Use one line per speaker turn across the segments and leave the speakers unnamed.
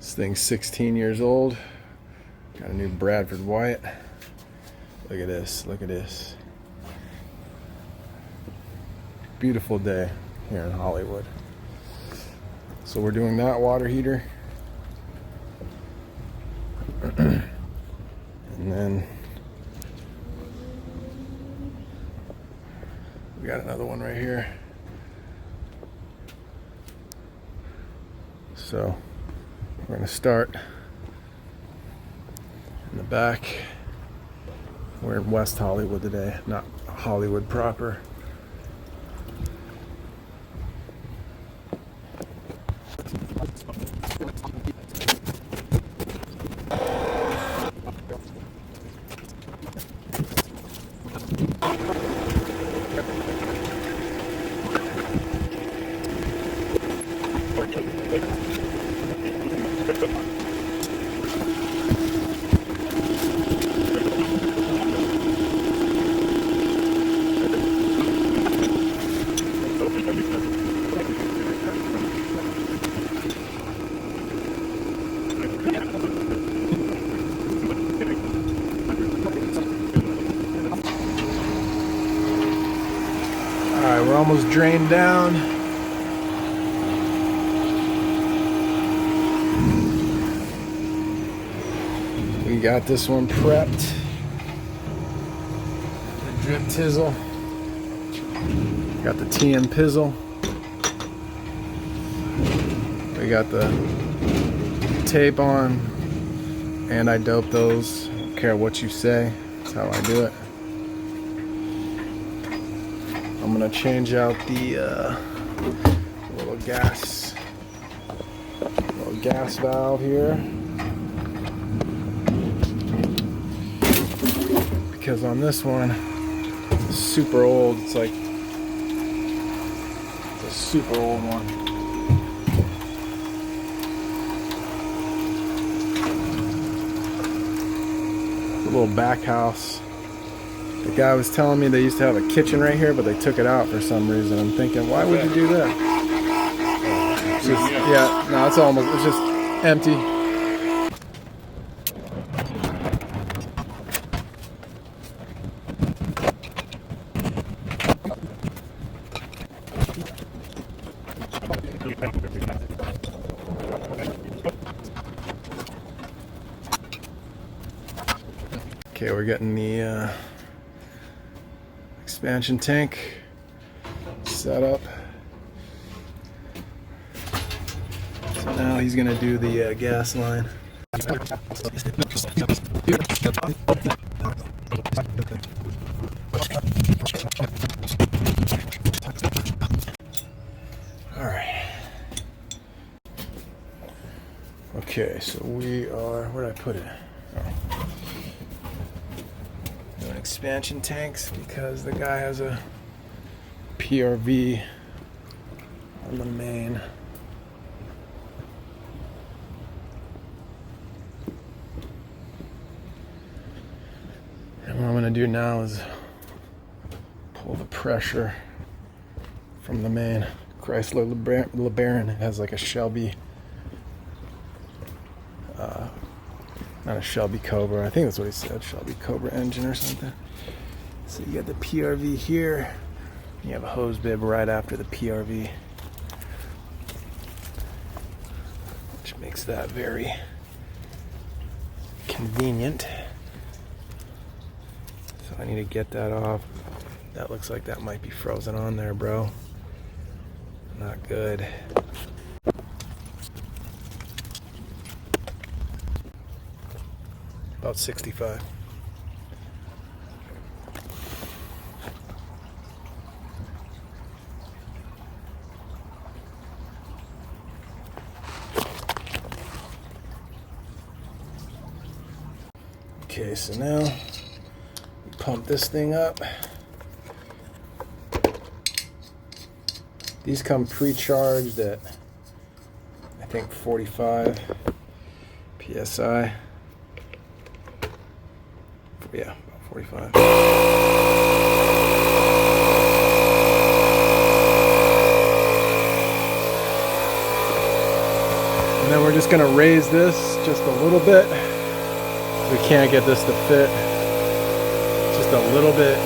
This thing's 16 years old. Got a new Bradford Wyatt. Look at this, look at this. Beautiful day here in Hollywood. So we're doing that water heater. And then we got another one right here. So we're going to start in the back. We're in West Hollywood today, not Hollywood proper. Alright, we're almost drained down. We got this one prepped. The drip tizzle. Got the TM pizzle. We got the tape on. And I dope those. Don't care what you say. That's how I do it. I'm gonna change out the little gas valve here, because on this one, it's super old. It's like it's a super old one. The little back house. The guy was telling me they used to have a kitchen right here, but they took it out for some reason. I'm thinking, why would you do that? It's just, yeah, no, it's just empty. Okay, we're getting the expansion tank set up. So now he's gonna do the gas line. All right. Okay, so we are, where did I put it? Oh. Doing expansion tanks because the guy has a PRV on the main. And what I'm going to do now is pull the pressure from the main Chrysler LeBaron. It has like a Shelby, not a Shelby Cobra, I think that's what he said, Shelby Cobra engine or something. So you got the PRV here, you have a hose bib right after the PRV, which makes that very convenient. So I need to get that off. That looks like that might be frozen on there, bro. Not good. About 65. Okay, so now we pump this thing up. These come pre-charged at, I think, 45 PSI. Yeah, about 45. And then then we're just going to raise this just a little bit. We can't get this to fit. Just a little bit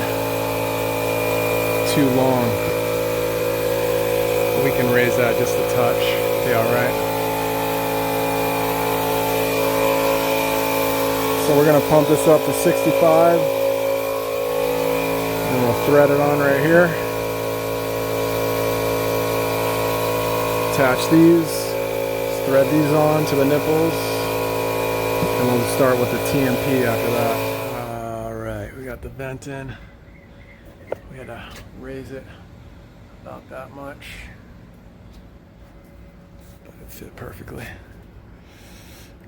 too long. We can raise that just a touch. Be all right. So we're going to pump this up to 65. And we'll thread it on right here. Attach these. Thread these on to the nipples. And we'll start with the TMP after that. Alright, we got the vent in. We had to raise it about that much. But it fit perfectly.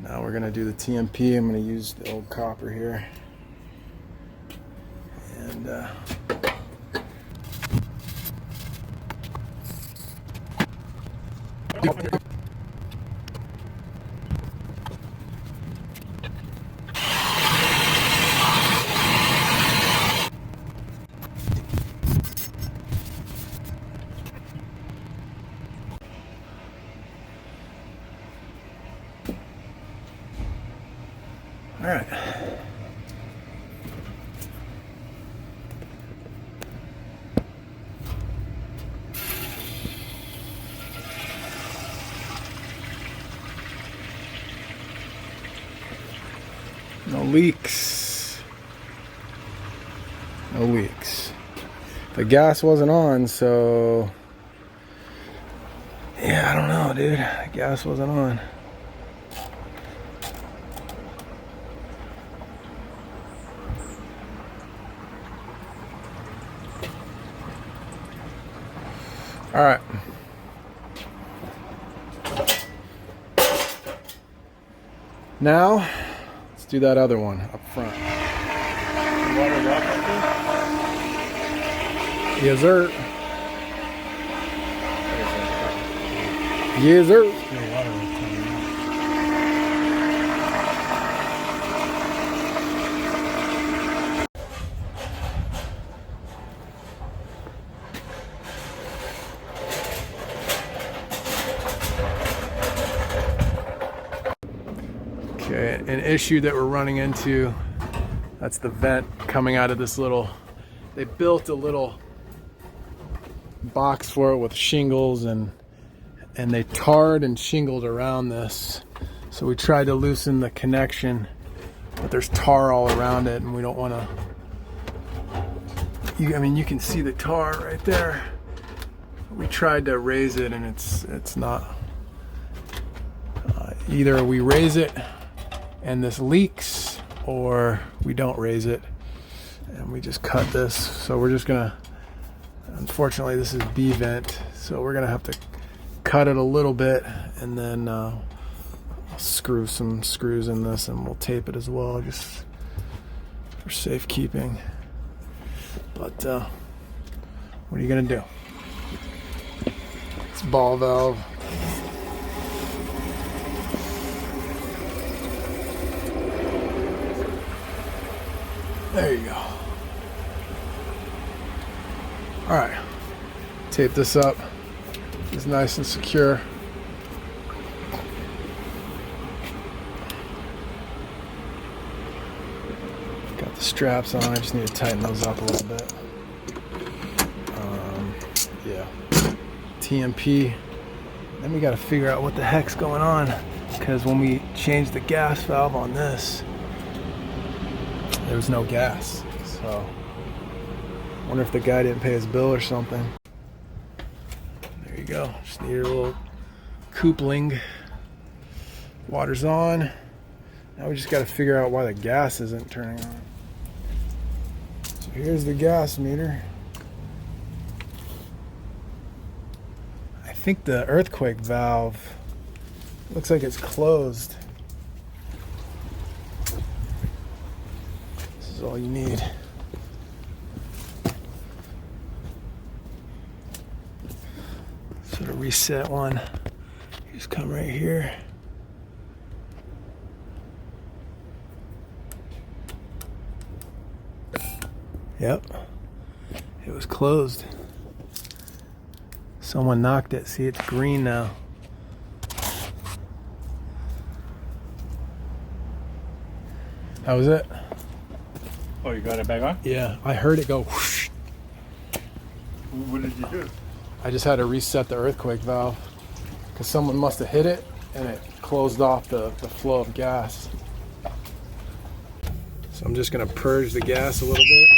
Now we're going to do the TMP. I'm going to use the old copper here. And all right. No leaks. No leaks. The gas wasn't on, so yeah, I don't know, dude. The gas wasn't on. All right. Now, let's do that other one up front. Yes, sir. Yes, sir. Okay, an issue that we're running into, that's the vent coming out of this little, they built a little box for it with shingles and they tarred and shingled around this. So we tried to loosen the connection, but there's tar all around it and we don't want to, I mean, you can see the tar right there. We tried to raise it and it's not, either we raise it and this leaks, or we don't raise it and we just cut this. So we're just gonna, unfortunately this is B vent, so we're gonna have to cut it a little bit and then I'll screw some screws in this and we'll tape it as well, just for safekeeping. But what are you gonna do? It's ball valve. There you go. All right, tape this up. It's nice and secure. Got the straps on. I just need to tighten those up a little bit. Yeah. TMP. Then we got to figure out what the heck's going on, because when we changed the gas valve on this, there was no gas. So I wonder if the guy didn't pay his bill or something. There you go. Just need a little coupling. Water's on. Now we just got to figure out why the gas isn't turning on. So here's the gas meter. I think the earthquake valve looks like it's closed. This is all you need. So to reset one, you just come right here. Yep, it was closed. Someone knocked it. See, it's green now. That was it.
Oh, you got it back on?
Yeah, I heard it go whoosh.
What did you do?
I just had to reset the earthquake valve because someone must have hit it and it closed off the flow of gas. So I'm just gonna purge the gas a little bit.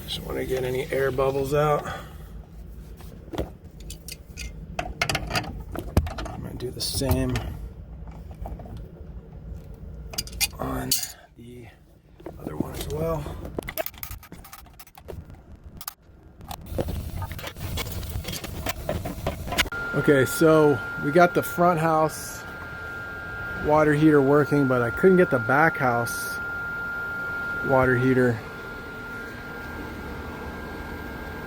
Just want to get any air bubbles out. I'm gonna do the same on the other one as well. Okay, so we got the front house water heater working, but I couldn't get the back house water heater.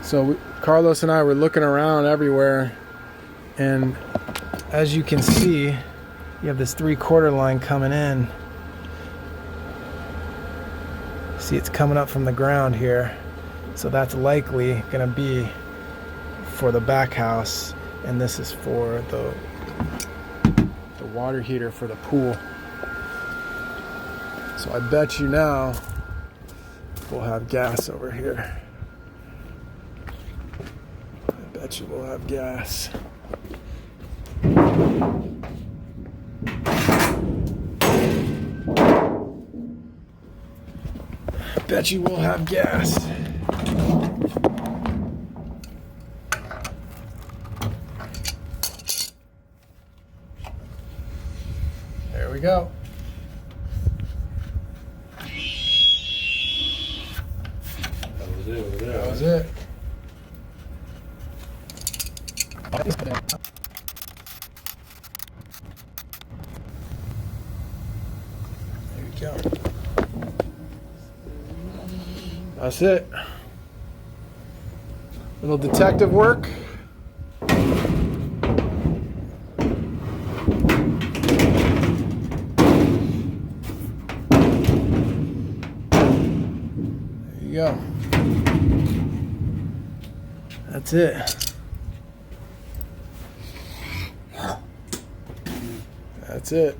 So Carlos and I were looking around everywhere, and as you can see, you have this 3/4 line coming in. See, it's coming up from the ground here, so that's likely gonna be for the back house, and this is for the water heater for the pool. So I bet you now we'll have gas over here. I bet you we'll have gas. Bet you we'll have gas. There we go. That was it. There you go. That's it. Little detective work. There you go. That's it. That's it.